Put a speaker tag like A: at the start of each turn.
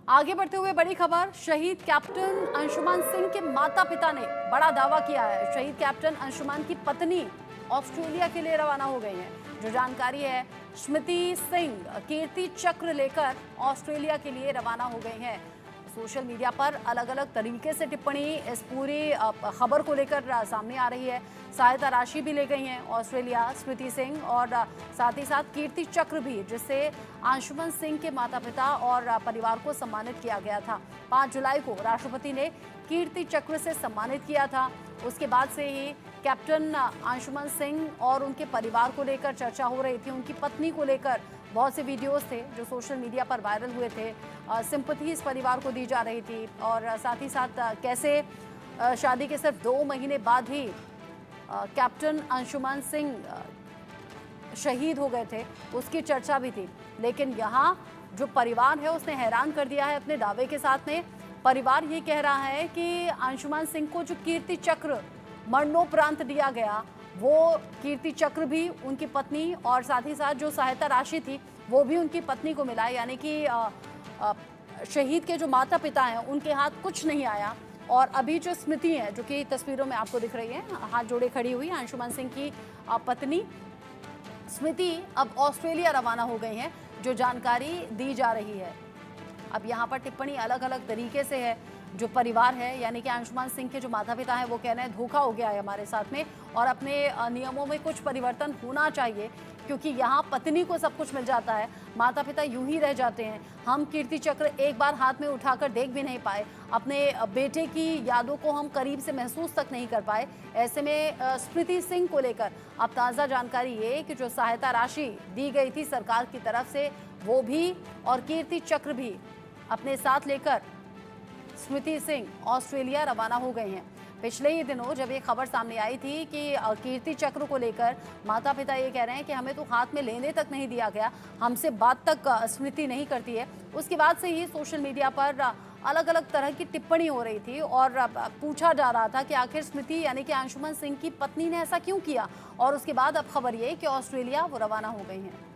A: आगे बढ़ते हुए बड़ी खबर, शहीद कैप्टन अंशुमान सिंह के माता पिता ने बड़ा दावा किया है। शहीद कैप्टन अंशुमान की पत्नी ऑस्ट्रेलिया के लिए रवाना हो गई हैं। जो जानकारी है, स्मृति सिंह कीर्ति चक्र लेकर ऑस्ट्रेलिया के लिए रवाना हो गई हैं। सोशल मीडिया पर अलग अलग तरीके से टिप्पणी इस पूरी खबर को लेकर सामने आ रही है। सहायता राशि भी ले गई हैं ऑस्ट्रेलिया स्मृति सिंह, और साथ ही साथ कीर्ति चक्र भी, जिससे अंशुमान सिंह के माता पिता और परिवार को सम्मानित किया गया था। 5 जुलाई को राष्ट्रपति ने कीर्ति चक्र से सम्मानित किया था। उसके बाद से ही कैप्टन अंशुमान सिंह और उनके परिवार को लेकर चर्चा हो रही थी। उनकी पत्नी को लेकर बहुत से वीडियोस थे जो सोशल मीडिया पर वायरल हुए थे। सिंपैथी इस परिवार को दी जा रही थी, और साथ ही साथ कैसे शादी के सिर्फ 2 महीने बाद ही कैप्टन अंशुमान सिंह शहीद हो गए थे, उसकी चर्चा भी थी। लेकिन यहाँ जो परिवार है उसने हैरान कर दिया है अपने दावे के साथ में। परिवार ये कह रहा है कि अंशुमान सिंह को जो कीर्ति चक्र मरणोपरांत दिया गया, वो कीर्ति चक्र भी उनकी पत्नी और साथ ही साथ जो सहायता राशि थी वो भी उनकी पत्नी को मिला। यानी कि शहीद के जो माता पिता हैं उनके हाथ कुछ नहीं आया। और अभी जो स्मृति है, जो कि तस्वीरों में आपको दिख रही है, हाथ जोड़े खड़ी हुई, अंशुमान सिंह की पत्नी स्मृति अब ऑस्ट्रेलिया रवाना हो गई हैं, जो जानकारी दी जा रही है। अब यहाँ पर टिप्पणी अलग अलग तरीके से है। जो परिवार है, यानी कि अंशुमान सिंह के जो माता पिता हैं, वो कह रहे हैं धोखा हो गया है हमारे साथ में, और अपने नियमों में कुछ परिवर्तन होना चाहिए, क्योंकि यहाँ पत्नी को सब कुछ मिल जाता है, माता पिता यूं ही रह जाते हैं। हम कीर्ति चक्र एक बार हाथ में उठाकर देख भी नहीं पाए, अपने बेटे की यादों को हम करीब से महसूस तक नहीं कर पाए। ऐसे में स्मृति सिंह को लेकर अब ताज़ा जानकारी ये कि जो सहायता राशि दी गई थी सरकार की तरफ से, वो भी और कीर्ति चक्र भी अपने साथ लेकर स्मृति सिंह ऑस्ट्रेलिया रवाना हो गए हैं। पिछले ही दिनों जब ये खबर सामने आई थी कि कीर्ति चक्र को लेकर माता पिता ये कह रहे हैं कि हमें तो हाथ में लेने तक नहीं दिया गया, हमसे बात तक स्मृति नहीं करती है, उसके बाद से ही सोशल मीडिया पर अलग अलग तरह की टिप्पणी हो रही थी और पूछा जा रहा था कि आखिर स्मृति यानी कि अंशुमान सिंह की पत्नी ने ऐसा क्यों किया। और उसके बाद अब खबर ये कि ऑस्ट्रेलिया वो रवाना हो गई हैं।